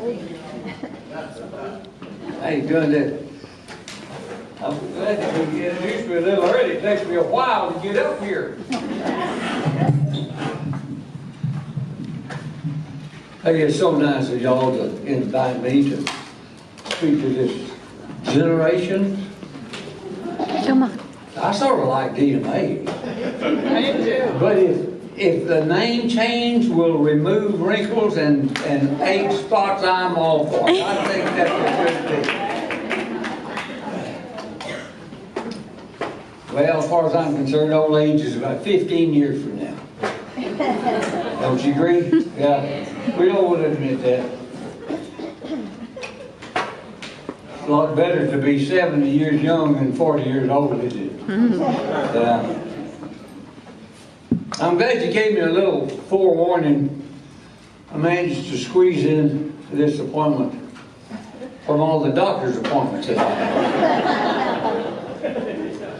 How you doing there? I'm glad that you introduced me a little early. It takes me a while to get up here. Hey, it's so nice of y'all to invite me to speak to this generation. Come on. I sort of like DNA. But if the name change will remove wrinkles and age spots, I'm all for it. I think that's a good thing. Well, as far as I'm concerned, old age is about 15 years from now. Don't you agree? Yeah. We don't want to admit that. It's a lot better to be 70 years young than 40 years old, isn't it? I'm glad you gave me a little forewarning. I managed to squeeze in this appointment from all the doctor's appointments that I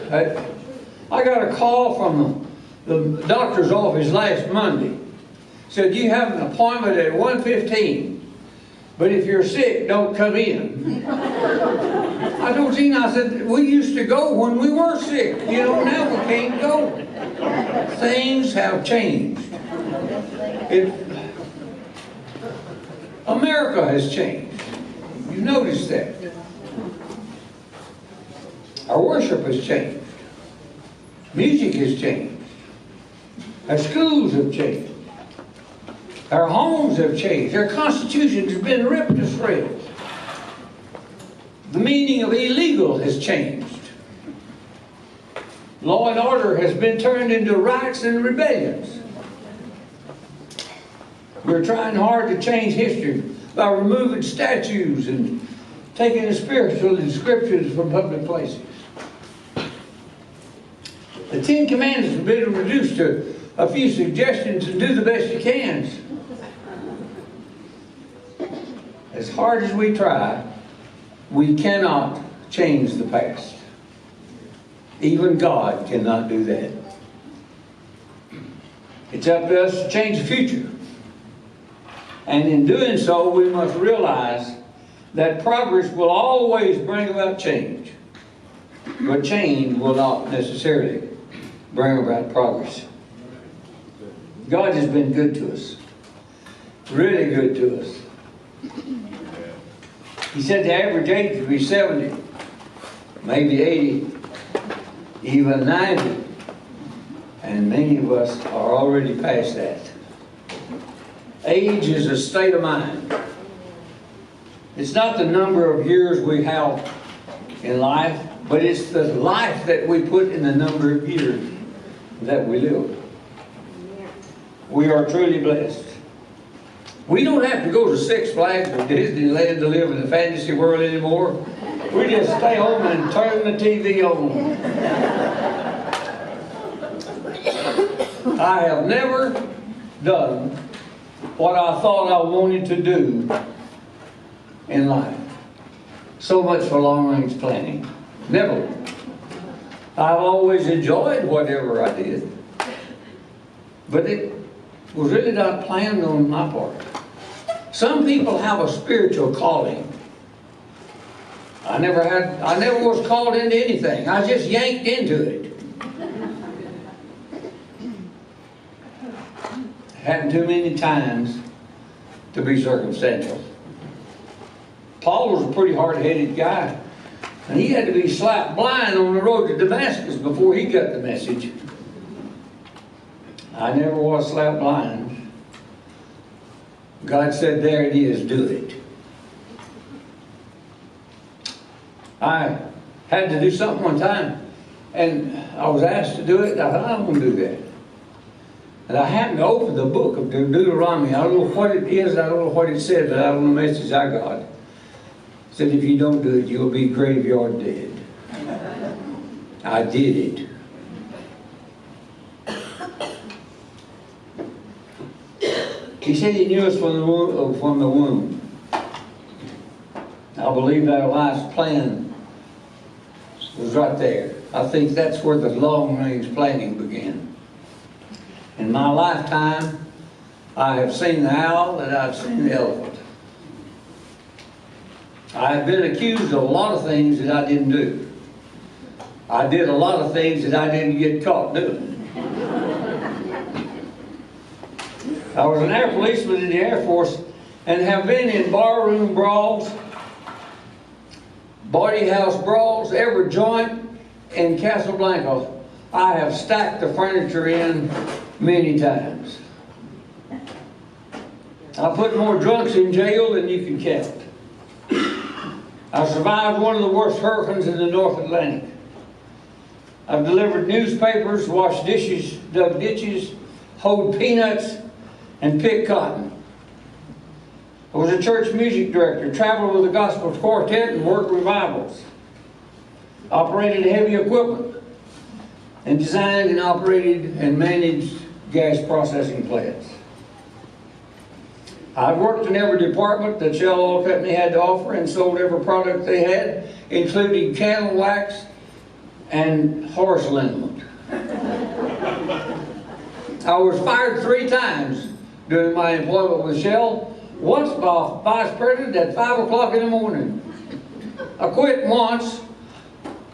had. I got a call from the doctor's office last Monday. Said, you have an appointment at 1:15, but if you're sick, don't come in. I told Gina, I said, we used to go when we were sick. You know, now we can't go. Things have changed. America has changed. You noticed that. Our worship has changed. Music has changed. Our schools have changed. Our homes have changed. Our Constitution has been ripped to shreds. The meaning of illegal has changed. Law and order has been turned into riots and rebellions. We're trying hard to change history by removing statues and taking the spiritual inscriptions from public places. The Ten Commandments have been reduced to a few suggestions and do the best you can. As hard as we try, we cannot change the past. Even God cannot do that. It's up to us to change the future. And in doing so, we must realize that progress will always bring about change. But change will not necessarily bring about progress. God has been good to us. Really good to us. He said the average age would be 70, maybe 80, even 90. And many of us are already past that. Age is a state of mind. It's not the number of years we have in life, but it's the life that we put in the number of years that we live. We are truly blessed. We don't have to go to Six Flags or Disneyland to live in the fantasy world anymore. We just stay home and turn the TV on. I have never done what I thought I wanted to do in life. So much for long-range planning. Never. I've always enjoyed whatever I did. But it was really not planned on my part. Some people have a spiritual calling. I never was called into anything. I just yanked into it. Happened too many times to be circumstantial. Paul was a pretty hard-headed guy, and he had to be slapped blind on the road to Damascus before he got the message. I never was slapped blind. God said, there it is, do it. I had to do something one time, and I was asked to do it, and I thought, I don't want to do that. And I happened to open the book of Deuteronomy. I don't know what it is, I don't know what it said, but I don't know the message I got. It said, if you don't do it, you'll be graveyard dead. I did it. He said he knew us from the womb. I believe that life's plan was right there. I think that's where the long-range planning began. In my lifetime, I have seen the owl and I've seen the elephant. I have been accused of a lot of things that I didn't do. I did a lot of things that I didn't get caught doing. I was an air policeman in the Air Force and have been in barroom brawls, body house brawls, every joint in Casablanca. I have stacked the furniture in many times. I put more drunks in jail than you can count. I survived one of the worst hurricanes in the North Atlantic. I've delivered newspapers, washed dishes, dug ditches, hoed peanuts, and picked cotton. I was a church music director, traveled with a gospel quartet, and worked revivals. Operated heavy equipment, and designed and operated and managed gas processing plants. I've worked in every department that Shell Oil Company had to offer and sold every product they had, including cattle wax and horse liniment. I was fired 3 times during my employment with Shell, once by vice president at 5 o'clock in the morning. I quit once,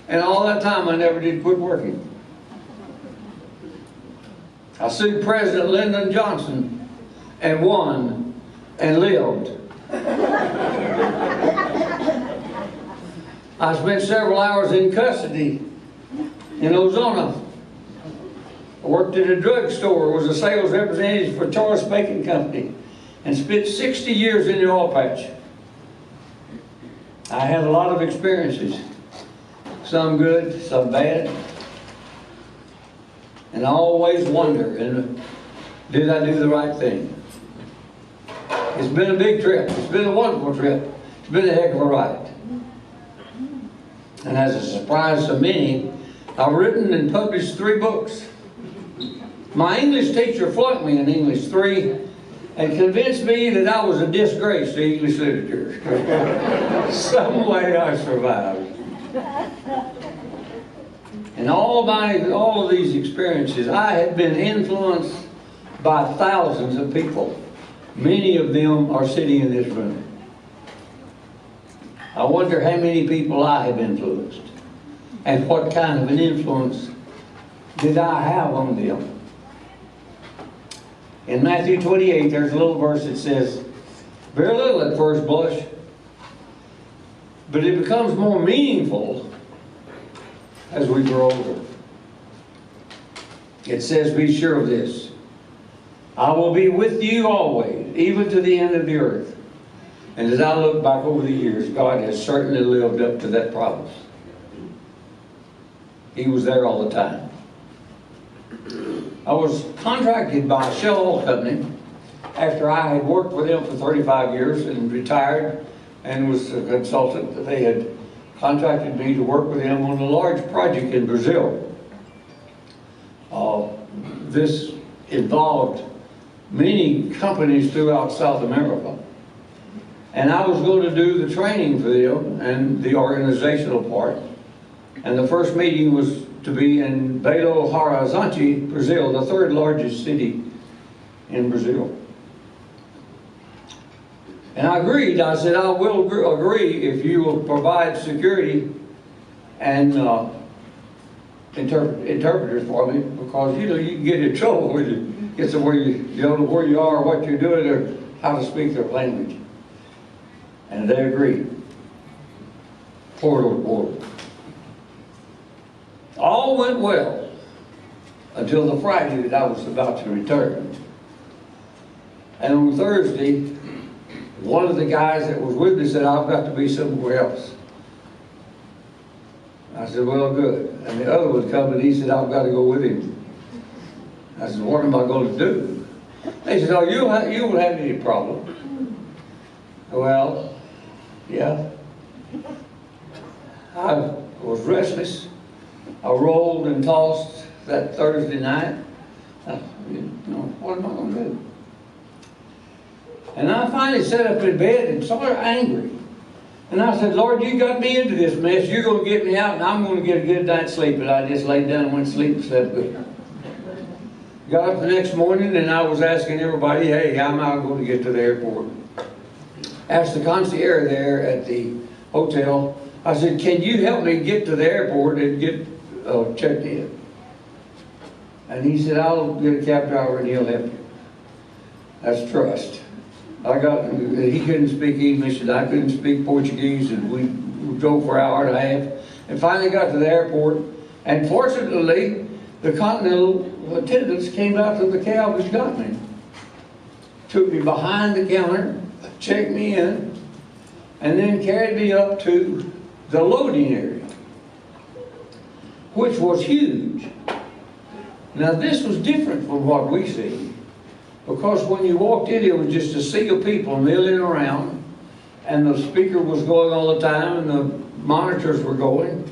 and all that time I never did quit working. I sued President Lyndon Johnson and won and lived. I spent several hours in custody in Ozona. I worked at a drugstore, was a sales representative for Charles Bacon Company, and spent 60 years in the oil patch. I had a lot of experiences, some good, some bad, and I always wonder, did I do the right thing? It's been a big trip. It's been a wonderful trip. It's been a heck of a ride. And as a surprise to many, I've written and published 3 books. My English teacher flunked me in English 3 and convinced me that I was a disgrace to English literature. Some way I survived. In all of these experiences, I had been influenced by thousands of people. Many of them are sitting in this room. I wonder how many people I have influenced and what kind of an influence did I have on them. In Matthew 28, there's a little verse that says, very little at first blush, but it becomes more meaningful as we grow older. It says, be sure of this. I will be with you always, even to the end of the earth. And as I look back over the years, God has certainly lived up to that promise. He was there all the time. I was contracted by Shell Oil Company after I had worked with them for 35 years and retired and was a consultant. They had contracted me to work with them on a large project in Brazil. This involved many companies throughout South America. And I was going to do the training for them and the organizational part. And the first meeting was to be in Belo Horizonte, Brazil, the 3rd largest city in Brazil. And I agreed. I said, I will agree if you will provide security and interpreters for me, because you can get in trouble when you get somewhere you don't know where you are, what you're doing, or how to speak their language. And they agreed. Portal to portal. All went well until the Friday that I was about to return. And on Thursday, one of the guys that was with me said, I've got to be somewhere else. I said, well, good. And the other would come and he said, I've got to go with him. I said, what am I going to do? They said, oh, you won't have any problem. Well, yeah. I was restless. I rolled and tossed that Thursday night. What am I going to do? And I finally sat up in bed and sort of angry. And I said, Lord, you got me into this mess. You're going to get me out, and I'm going to get a good night's sleep. And I just laid down and went to sleep and slept good. Got up the next morning, and I was asking everybody, hey, how am I going to get to the airport? Asked the concierge there at the hotel. I said, can you help me get to the airport and get checked in? And he said, I'll get a cab driver and he'll help you. That's trust. He couldn't speak English and I couldn't speak Portuguese, and we drove for an hour and a half and finally got to the airport. And fortunately, the Continental attendants came out to the cab and got me. Took me behind the counter, checked me in, and then carried me up to the loading area, which was huge. Now this was different from what we see, because when you walked in, it was just a sea of people milling around, and the speaker was going all the time, and the monitors were going,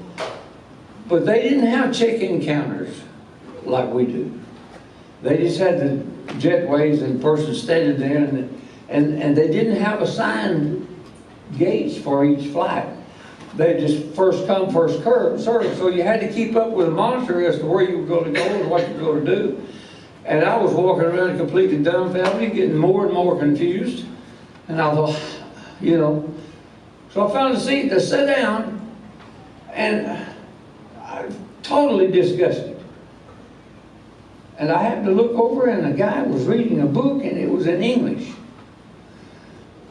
but they didn't have check-in counters like we do. They just had the jetways and persons standing there, and they didn't have assigned gates for each flight. They just first come, first served. So you had to keep up with the monitor as to where you were going to go and what you were going to do. And I was walking around completely dumbfounded, getting more and more confused. And I thought, you know. So I found a seat to sit down, and I was totally disgusted. And I happened to look over, and a guy was reading a book, and it was in English.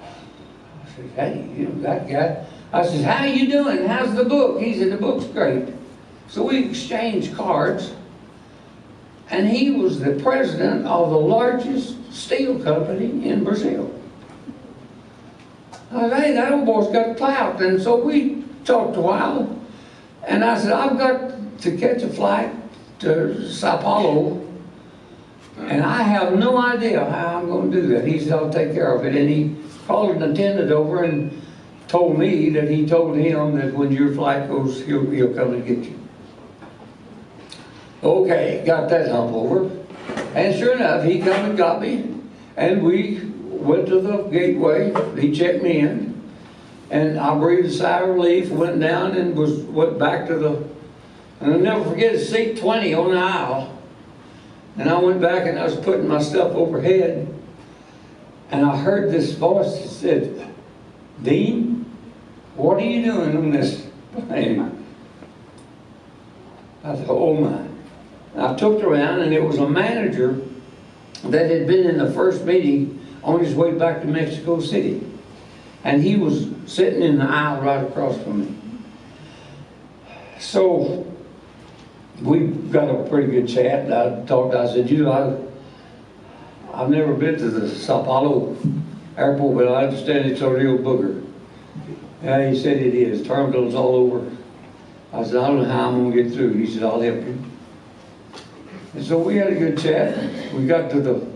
I said, hey, you know, that guy. I said, how you doing? How's the book? He said, the book's great. So we exchanged cards, and he was the president of the largest steel company in Brazil. I said, hey, that old boy's got clout. And so we talked a while, and I said, I've got to catch a flight to Sao Paulo, and I have no idea how I'm going to do that. He said, I'll take care of it. And he called an attendant over and told me that he told him that when your flight goes, he'll come and get you. Okay, got that hump over. And sure enough, he come and got me, and we went to the gateway. He checked me in, and I breathed a sigh of relief, went down and went back to the, and I'll never forget, seat 20 on the aisle. And I went back and I was putting my stuff overhead, and I heard this voice that said, Dean, what are you doing on this plane? I thought, oh my. And I looked around, and it was a manager that had been in the first meeting on his way back to Mexico City. And he was sitting in the aisle right across from me. So we got a pretty good chat. I said, you know, I've never been to the Sao Paulo airport, but I understand it's a real booger. Yeah, he said it is. Terminals all over. I said, I don't know how I'm going to get through. He said, I'll help you. And so we had a good chat. We got to the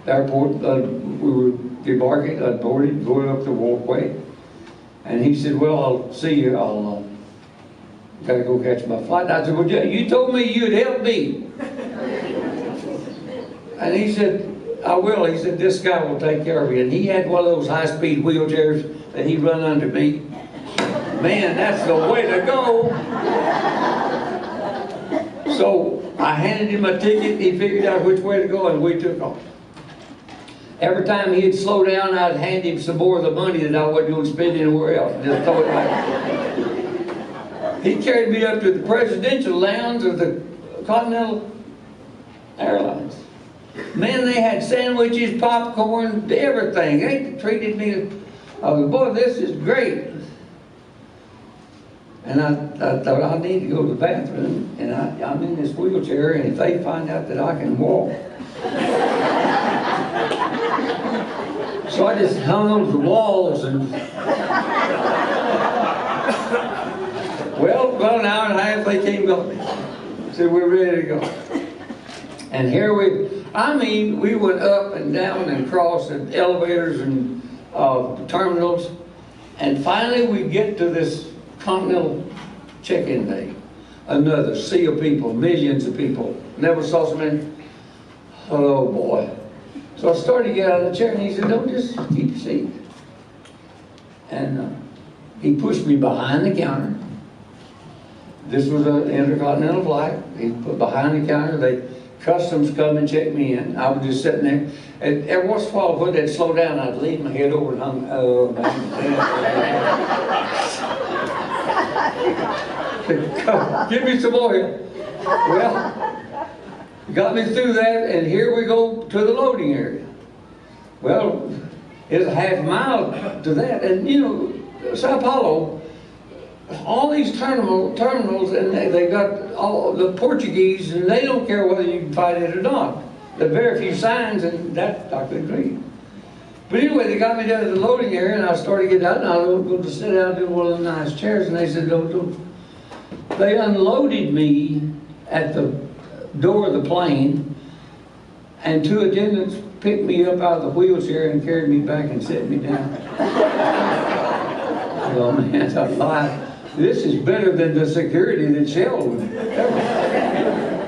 airport. We were debarking, boarded, going up the walkway. And he said, well, I'll see you. I'll got to go catch my flight. I said, well, you told me you'd help me. And he said, I will. He said, this guy will take care of you. And he had one of those high-speed wheelchairs that he run under me. Man, that's the way to go. So I handed him a ticket. He figured out which way to go, and we took off. Every time he'd slow down, I'd hand him some more of the money that I wasn't going to spend anywhere else. Just throw it back. He carried me up to the presidential lounge of the Continental Airlines. Man, they had sandwiches, popcorn, everything. They treated me. I was, boy, this is great. And I thought, I need to go to the bathroom, and I'm in this wheelchair, and if they find out that I can walk. So I just hung on the walls, and well, about an hour and a half, they came up. Said, we're ready to go. And here we went up and down and across and elevators and terminals, and finally we get to this Continental check-in day. Another sea of people, millions of people. Never saw so many. Oh boy. So I started to get out of the chair, and he said, don't, just keep your seat. And he pushed me behind the counter. This was an intercontinental flight. He put behind the counter. Customs come and check me in. I was just sitting there. And every once in a while, when they'd slow down, I'd lean my head over and hung, oh man. Come, give me some more. Well, got me through that, and here we go to the loading area. Well, it's a half mile to that, and you know, Sao Paulo, all these terminals, and they got all the Portuguese, and they don't care whether you can fight it or not. There are very few signs, and that I could agree. But anyway, they got me down to the loading area, and I started getting out, and I was going to sit down in one of the nice chairs, and they said, don't. They unloaded me at the door of the plane, and two attendants picked me up out of the wheelchair and carried me back and set me down. Well, man, I thought, this is better than the security that Shell would ever.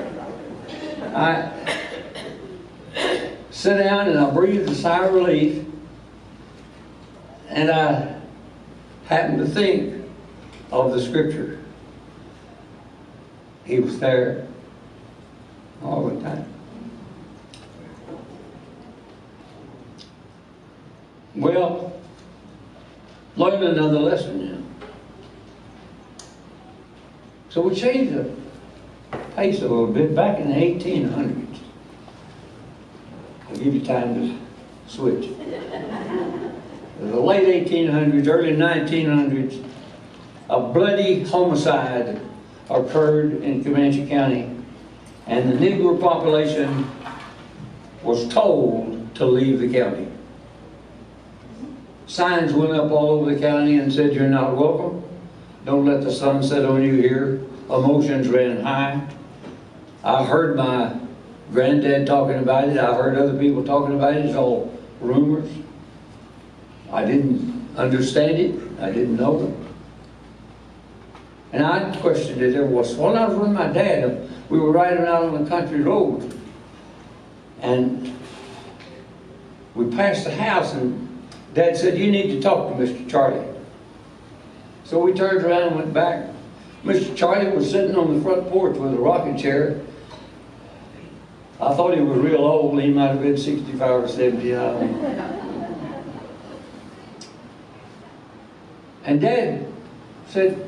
I sat down and I breathed a sigh of relief, and I happened to think of the scripture. He was there all the time. Well, learned another lesson now. So we changed the pace a little bit back in the 1800s. I'll give you time to switch. In the late 1800s, early 1900s, a bloody homicide occurred in Comanche County, and the Negro population was told to leave the county. Signs went up all over the county and said, "You're not welcome. Don't let the sun set on you here." Emotions ran high. I heard my granddad talking about it. I heard other people talking about it. It's all rumors. I didn't understand it. I didn't know them. And I questioned it every once in a while. When I was with my dad, we were riding out on the country road, and we passed the house, and Dad said, "You need to talk to Mr. Charlie." So we turned around and went back. Mr. Charlie was sitting on the front porch with a rocking chair. I thought he was real old. He might have been 65 or 70, I don't know. And Dad said,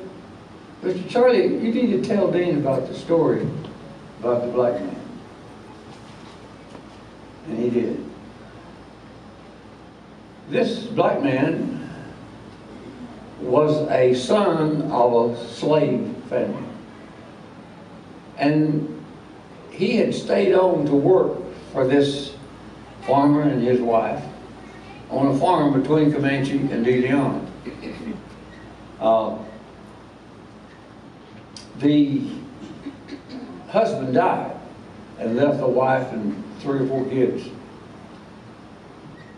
"Mr. Charlie, you need to tell Dean about the story about the black man." And he did. This black man was a son of a slave family. And he had stayed on to work for this farmer and his wife on a farm between Comanche and De Leon. The husband died and left a wife and 3 or 4 kids.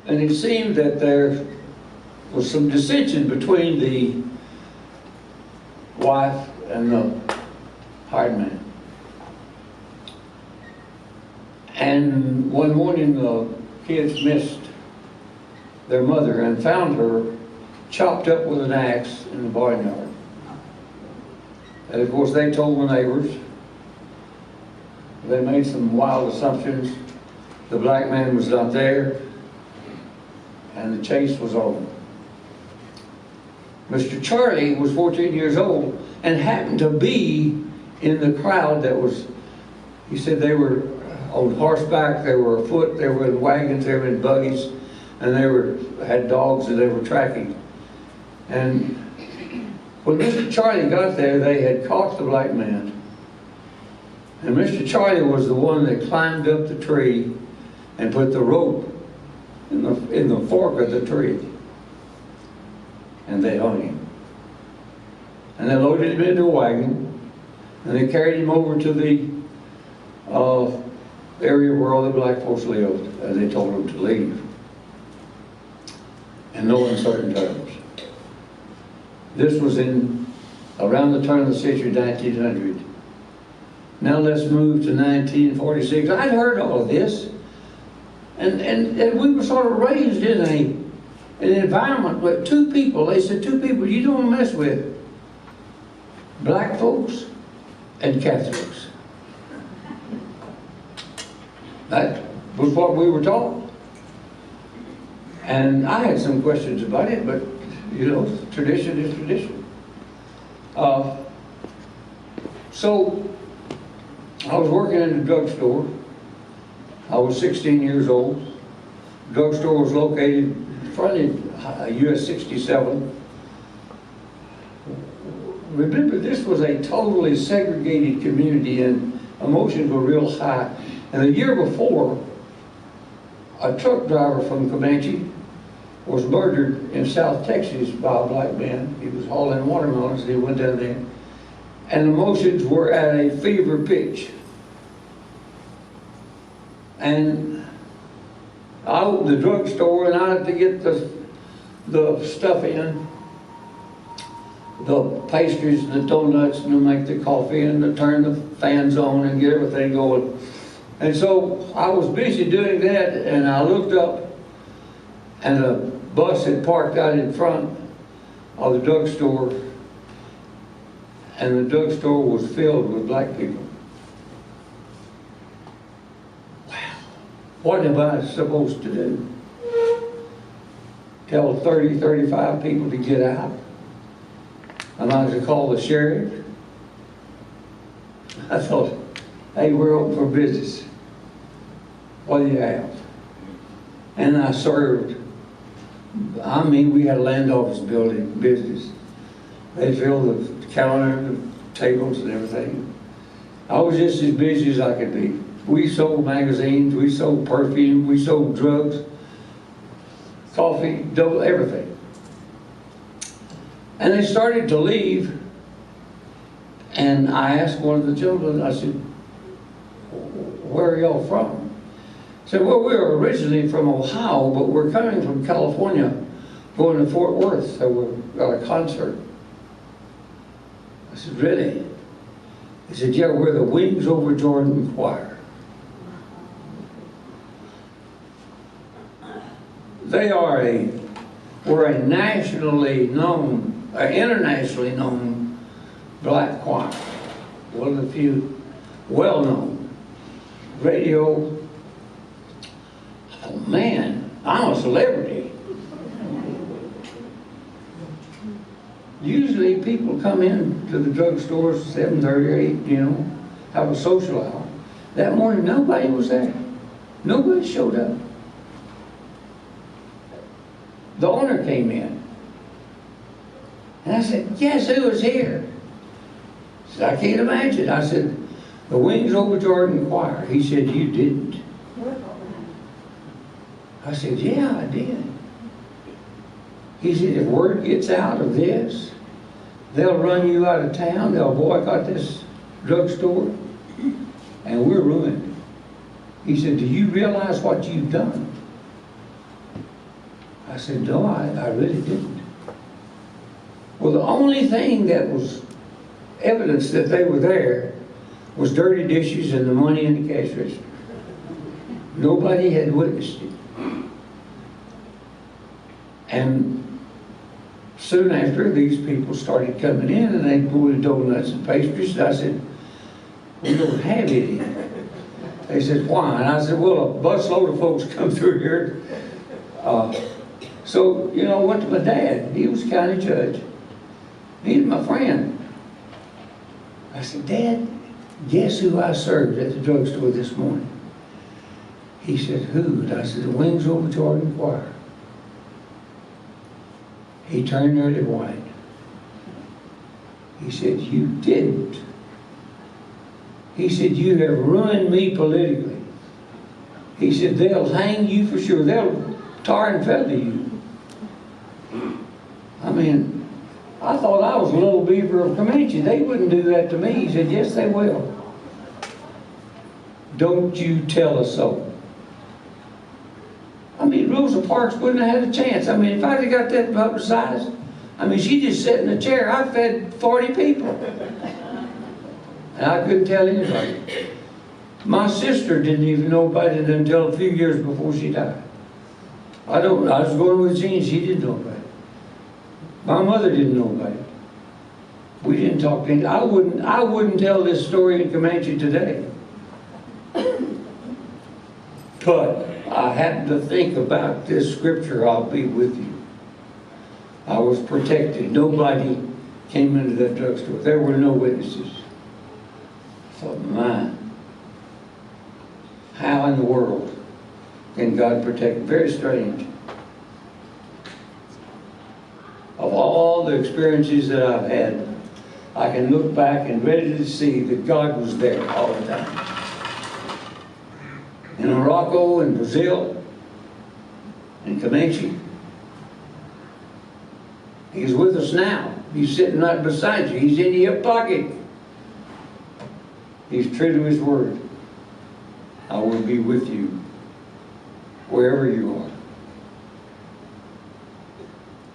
And it seemed that there was some dissension between the wife and the hired man. And one morning the kids missed their mother and found her chopped up with an axe in the barnyard. And of course they told the neighbors. They made some wild assumptions. The black man was not there, and the chase was over. Mr. Charlie was 14 years old and happened to be in the crowd that was, he said they were on horseback, they were afoot, they were in wagons, they were in buggies, and they had dogs that they were tracking. And when Mr. Charlie got there, they had caught the black man. And Mr. Charlie was the one that climbed up the tree and put the rope in the fork of the tree. And they hung him. And they loaded him into a wagon, and they carried him over to the area where all the black folks lived, and they told him to leave. In no uncertain terms. This was in around the turn of the century, 1900. Now let's move to 1946. I'd heard all of this, and we were sort of raised in an environment where two people you don't mess with: black folks and Catholics. That was what we were taught. And I had some questions about it, but you know, tradition is tradition. Uh, so I was working in a drugstore. I was 16 years old. The drugstore was located in front of US 67. Remember, this was a totally segregated community and emotions were real high. And the year before, a truck driver from Comanche was murdered in South Texas by a black man. He was hauling watermelons and he went down there. And emotions were at a fever pitch. And I opened the drugstore and I had to get the stuff in, the pastries and the donuts, and to make the coffee and to turn the fans on and get everything going. And so I was busy doing that, and I looked up and a bus had parked out in front of the drugstore, and the drugstore was filled with black people. Wow. What am I supposed to do? Tell 30, 35 people to get out? Am I to call the sheriff? I thought, hey, we're open for business. What do you have? And I served. I mean, we had a land office building business. They filled the counter, the tables and everything. I was just as busy as I could be. We sold magazines, we sold perfume, we sold drugs, coffee, dough, everything. And they started to leave, and I asked one of the children, I said, where are y'all from? He said, well, we were originally from Ohio, but we're coming from California, going to Fort Worth, so we've got a concert. I said, really? He said, yeah, we're the Wings Over Jordan Choir. We're a nationally known, internationally known black choir. One of the few well-known. Radio. Oh man, I'm a celebrity. Usually people come in to the drugstores 7:30 or 8, you know, have a social hour. That morning nobody was there. Nobody showed up. The owner came in. And I said, guess who was here? He said, I can't imagine. I said, the Wings Over Jordan Choir. He said, you didn't. I said, yeah, I did. He said, if word gets out of this, they'll run you out of town, they'll boycott this drugstore, and we're ruined. He said, do you realize what you've done? I said, no, I really didn't. Well, the only thing that was evidence that they were there was dirty dishes and the money in the cash register. Nobody had witnessed it. And soon after, these people started coming in and they pulled donuts and pastries. And I said, we don't have any. They said, why? And I said, well, a busload of folks come through here. So, you know, I went to my dad. He was county judge. He's my friend. I said, Dad, guess who I served at the drugstore this morning? He said, who? And I said, the Wings Over Jordan Choir. He turned nearly white. He said, you didn't. He said, you have ruined me politically. He said, they'll hang you for sure. They'll tar and feather you. I mean, I thought I was a little beaver of Comanche. They wouldn't do that to me. He said, yes, they will. Don't you tell us so. I mean, Rosa Parks wouldn't have had a chance. I mean, if I'd have got that publicized, I mean, she just sat in a chair. I fed 40 people. And I couldn't tell anybody. My sister didn't even know about it until a few years before she died. I was going with Jean, she didn't know about it. My mother didn't know about it. We didn't talk to anybody. I wouldn't tell this story in Comanche today. But I happened to think about this scripture, I'll be with you. I was protected. Nobody came into that drugstore. There were no witnesses. I thought, my, how in the world can God protect? Very strange. Of all the experiences that I've had, I can look back and ready to see that God was there all the time. In Morocco, in Brazil, in Comanche. He's with us now. He's sitting right beside you. He's in your pocket. He's true to his word. I will be with you wherever you are.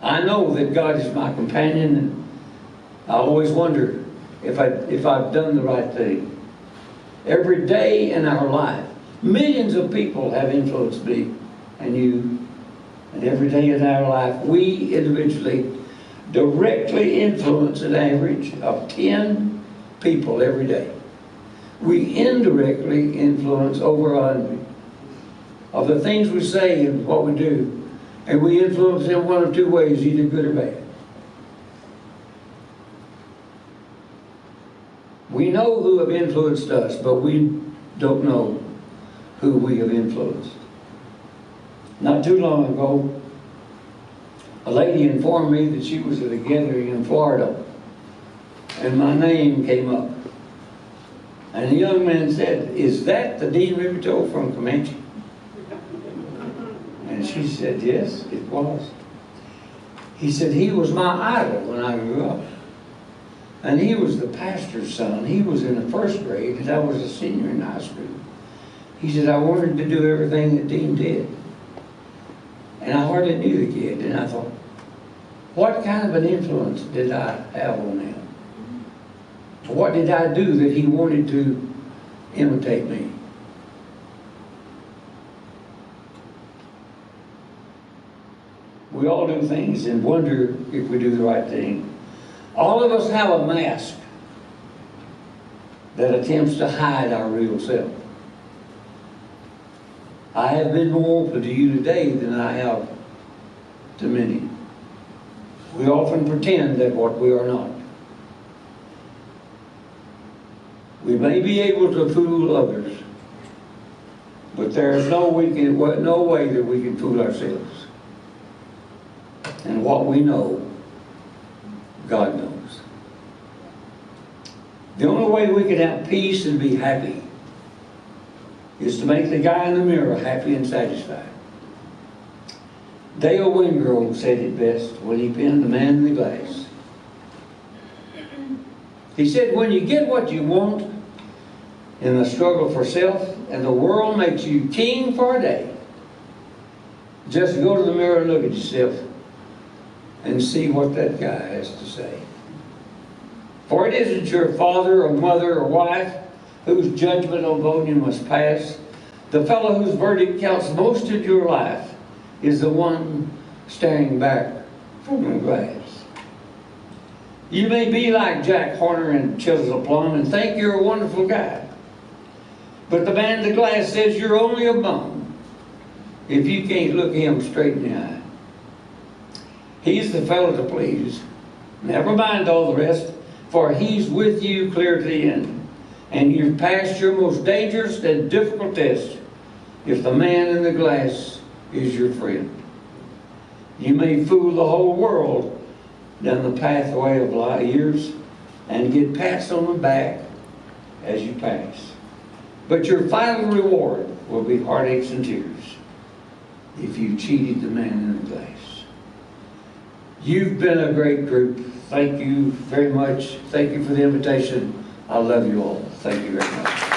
I know that God is my companion, and I always wonder if I've done the right thing. Every day in our life, millions of people have influenced me and you. And every day in our life, we individually directly influence an average of 10 people every day. We indirectly influence over 100 of the things we say and what we do. And we influence in one of two ways, either good or bad. We know who have influenced us, but we don't know who we have influenced. Not too long ago, a lady informed me that she was at a gathering in Florida, and my name came up. And the young man said, "Is that the Dean Rippetoe from Comanche?" And she said, "Yes, it was." He said, "He was my idol when I grew up. And he was the pastor's son. He was in the first grade, and I was a senior in high school." He said, "I wanted to do everything that Dean did." And I hardly knew the kid, and I thought, what kind of an influence did I have on him? What did I do that he wanted to imitate me? We all do things and wonder if we do the right thing. All of us have a mask that attempts to hide our real self. I have been more open to you today than I have to many. We often pretend that what we are not. We may be able to fool others, but there is no way that we can fool ourselves. And what we know, God knows. The only way we can have peace and be happy is to make the guy in the mirror happy and satisfied. Dale Wingrove said it best when he penned The Man in the Glass. He said, when you get what you want in the struggle for self and the world makes you king for a day, just go to the mirror and look at yourself and see what that guy has to say. For it isn't your father or mother or wife whose judgment on voting must pass. The fellow whose verdict counts most in your life is the one staring back from the glass. You may be like Jack Horner and Chisel Plum and think you're a wonderful guy. But the man in the glass says you're only a bum if you can't look him straight in the eye. He's the fellow to please. Never mind all the rest, for he's with you clear to the end. And you've passed your most dangerous and difficult test if the man in the glass is your friend. You may fool the whole world down the pathway of years and get pats on the back as you pass. But your final reward will be heartaches and tears if you cheated the man in the glass. You've been a great group. Thank you very much. Thank you for the invitation. I love you all. Thank you very much.